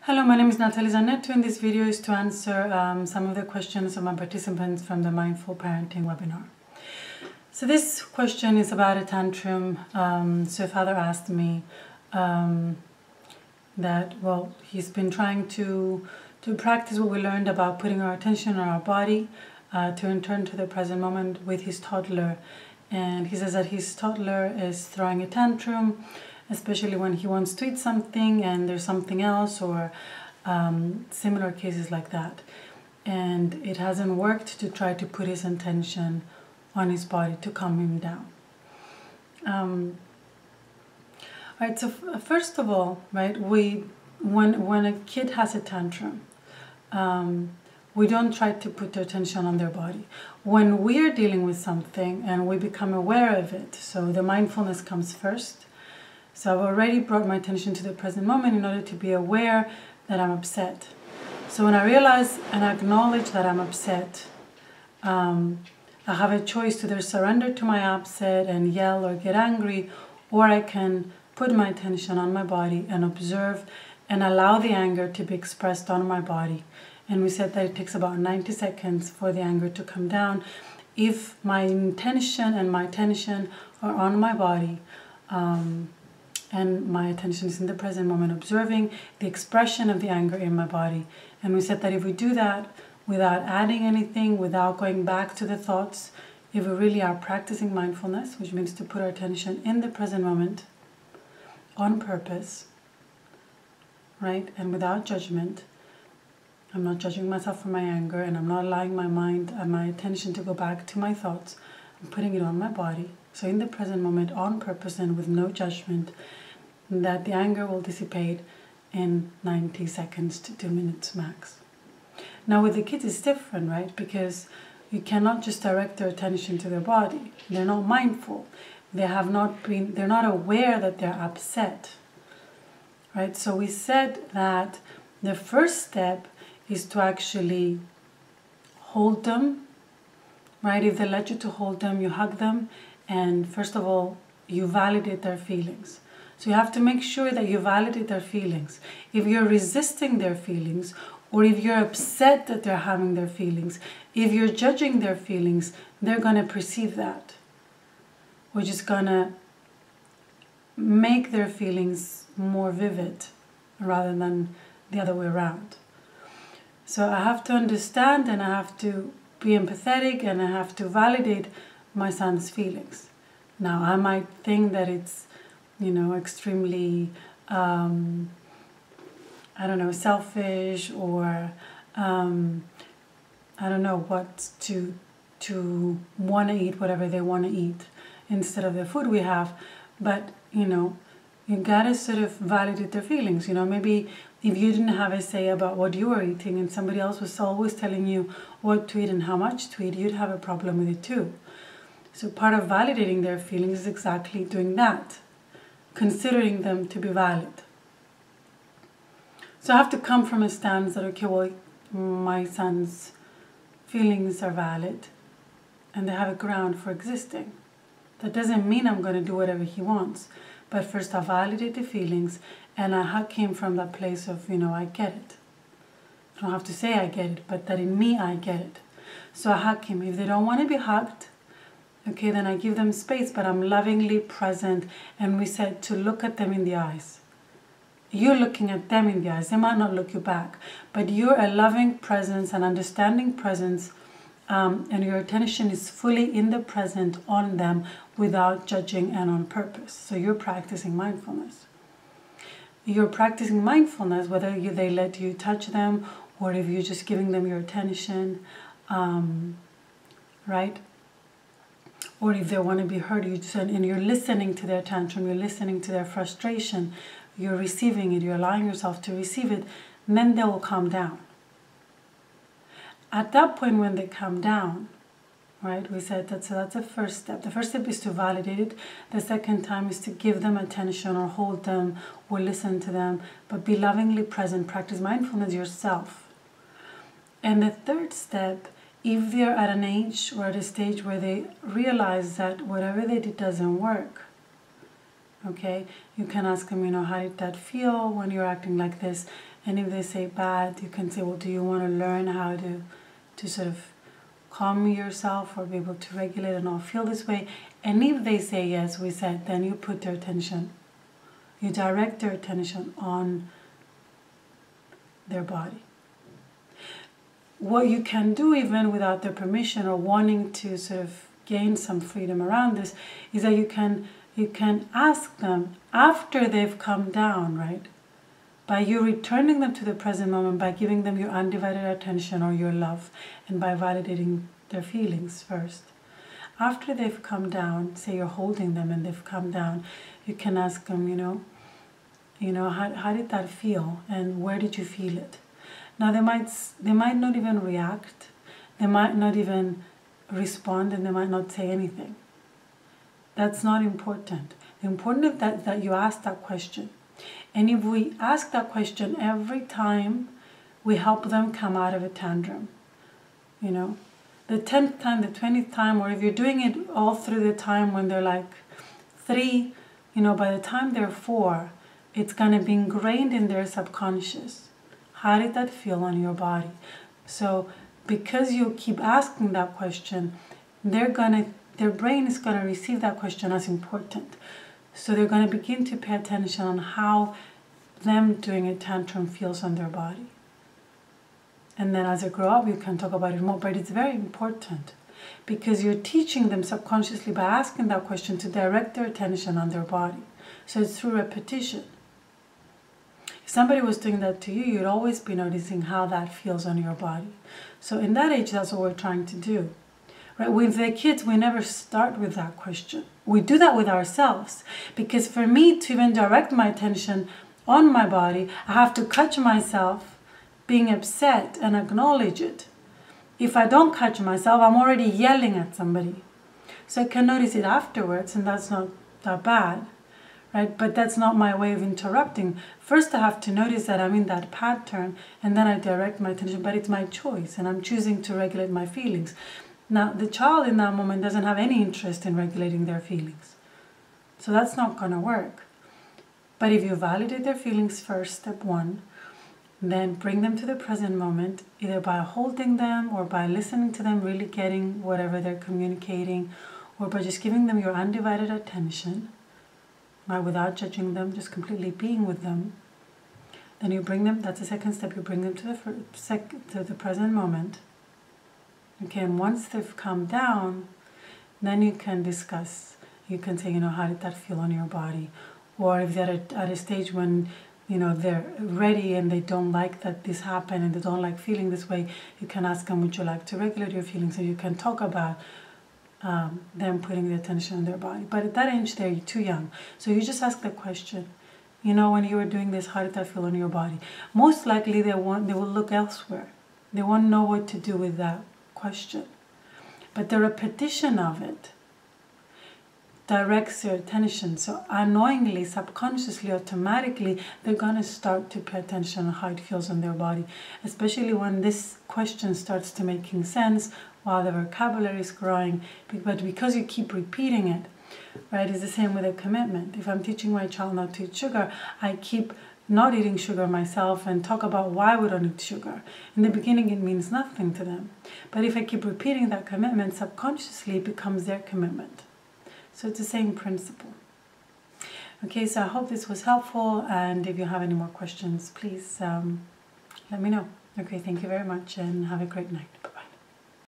Hello, my name is Natalie Zannettou, and this video is to answer some of the questions of my participants from the Mindful Parenting webinar. So this question is about a tantrum. So a father asked me that, well, he's been trying to practice what we learned about putting our attention on our body to return to the present moment with his toddler. And he says that his toddler is throwing a tantrum, especially when he wants to eat something and there's something else, or similar cases like that. And it hasn't worked to try to put his attention on his body to calm him down. Right, so first of all, right, when a kid has a tantrum, we don't try to put their attention on their body. When we're dealing with something and we become aware of it, so the mindfulness comes first. So I've already brought my attention to the present moment in order to be aware that I'm upset. So when I realize and acknowledge that I'm upset, I have a choice to either surrender to my upset and yell or get angry, or I can put my attention on my body and observe and allow the anger to be expressed on my body. And we said that it takes about 90 seconds for the anger to come down. If my intention and my attention are on my body, and my attention is in the present moment, observing the expression of the anger in my body. And we said that if we do that without adding anything, without going back to the thoughts, if we really are practicing mindfulness, which means to put our attention in the present moment on purpose, right, and without judgment, I'm not judging myself for my anger, and I'm not allowing my mind and my attention to go back to my thoughts. I'm putting it on my body. So in the present moment, on purpose and with no judgment, that the anger will dissipate in 90 seconds to 2 minutes max. Now with the kids it's different, right? Because you cannot just direct their attention to their body. They're not mindful. They're not aware that they're upset, right? So we said that the first step is to actually hold them, right? If they let you to hold them, you hug them, and first of all, you validate their feelings. So you have to make sure that you validate their feelings. If you're resisting their feelings, or if you're upset that they're having their feelings, if you're judging their feelings, they're going to perceive that, which is going to make their feelings more vivid rather than the other way around. So I have to understand, and I have to be empathetic, and I have to validate my son's feelings. Now, I might think that it's, extremely, selfish, or to want to eat whatever they want to eat instead of the food we have. But, you gotta sort of validate their feelings. Maybe if you didn't have a say about what you were eating and somebody else was always telling you what to eat and how much to eat, you'd have a problem with it too. So part of validating their feelings is exactly doing that, considering them to be valid. So I have to come from a stance that, okay, well, my son's feelings are valid and they have a ground for existing. That doesn't mean I'm going to do whatever he wants. But first I validate the feelings, and I hug him from that place of, I get it. I don't have to say I get it, but that in me I get it. So I hug him. If they don't want to be hugged, okay, then I give them space, but I'm lovingly present. And we said to look at them in the eyes. You're looking at them in the eyes. They might not look you back, but you're a loving presence, an understanding presence, and your attention is fully in the present on them without judging and on purpose. So you're practicing mindfulness. You're practicing mindfulness whether they let you touch them or if you're just giving them your attention, right? Or if they want to be heard, and you're listening to their tantrum, you're listening to their frustration, you're receiving it, you're allowing yourself to receive it, and then they will calm down. At that point when they calm down, right, we said that's the first step. The first step is to validate it. The second time is to give them attention or hold them or listen to them, but be lovingly present, practice mindfulness yourself. And the third step, if they're at an age or at a stage where they realize that whatever they did doesn't work, okay, you can ask them, how did that feel when you're acting like this? And if they say bad, you can say, well, do you want to learn how to sort of calm yourself or be able to regulate and not feel this way? And if they say yes, we said, then you put their attention, you direct their attention on their body. What you can do, even without their permission or wanting to sort of gain some freedom around this, is that you can ask them after they've come down, right? By you returning them to the present moment, by giving them your undivided attention or your love, and by validating their feelings first. After they've come down, say you're holding them and they've come down, you can ask them, how did that feel, and where did you feel it? Now they might not even react, they might not even respond, and they might not say anything. That's not important. The important is that you ask that question. And if we ask that question every time, we help them come out of a tantrum. The 10th time, the 20th time, or if you're doing it all through the time when they're like 3, by the time they're 4, it's going to be ingrained in their subconscious. How did that feel on your body? So because you keep asking that question, their brain is going to receive that question as important. So they're going to begin to pay attention on how them doing a tantrum feels on their body. And then as they grow up, you can talk about it more, but it's very important because you're teaching them subconsciously by asking that question to direct their attention on their body. So it's through repetition. If somebody was doing that to you, you'd always be noticing how that feels on your body. So in that age, that's what we're trying to do. Right? With the kids, we never start with that question. We do that with ourselves. Because for me to even direct my attention on my body, I have to catch myself being upset and acknowledge it. If I don't catch myself, I'm already yelling at somebody. So I can notice it afterwards, and that's not that bad. Right? But that's not my way of interrupting. First, I have to notice that I'm in that pattern, and then I direct my attention. But it's my choice, and I'm choosing to regulate my feelings. Now, the child in that moment doesn't have any interest in regulating their feelings. So that's not going to work. But if you validate their feelings first, step 1, then bring them to the present moment, either by holding them or by listening to them, really getting whatever they're communicating, or by just giving them your undivided attention, right, without judging them, just completely being with them. Then you bring them, that's the second step, you bring them to the present moment. Okay, and once they've come down, then you can discuss. You can say, how did that feel on your body? Or if they're at a stage when, they're ready and they don't like that this happened and they don't like feeling this way, you can ask them, would you like to regulate your feelings? So you can talk about them putting the attention on their body. But at that age, they're too young. So you just ask the question, when you were doing this, how did that feel on your body? Most likely they will look elsewhere. They won't know what to do with that question. But the repetition of it directs their attention. So unknowingly, subconsciously, automatically, they're going to start to pay attention on how it feels on their body, especially when this question starts to making sense while the vocabulary is growing. But because you keep repeating it, right, it's the same with a commitment. If I'm teaching my child not to eat sugar, I keep not eating sugar myself and talk about why we don't eat sugar. In the beginning, it means nothing to them. But if I keep repeating that commitment, subconsciously it becomes their commitment. So it's the same principle. Okay, so I hope this was helpful, and if you have any more questions, please let me know. Okay, thank you very much and have a great night.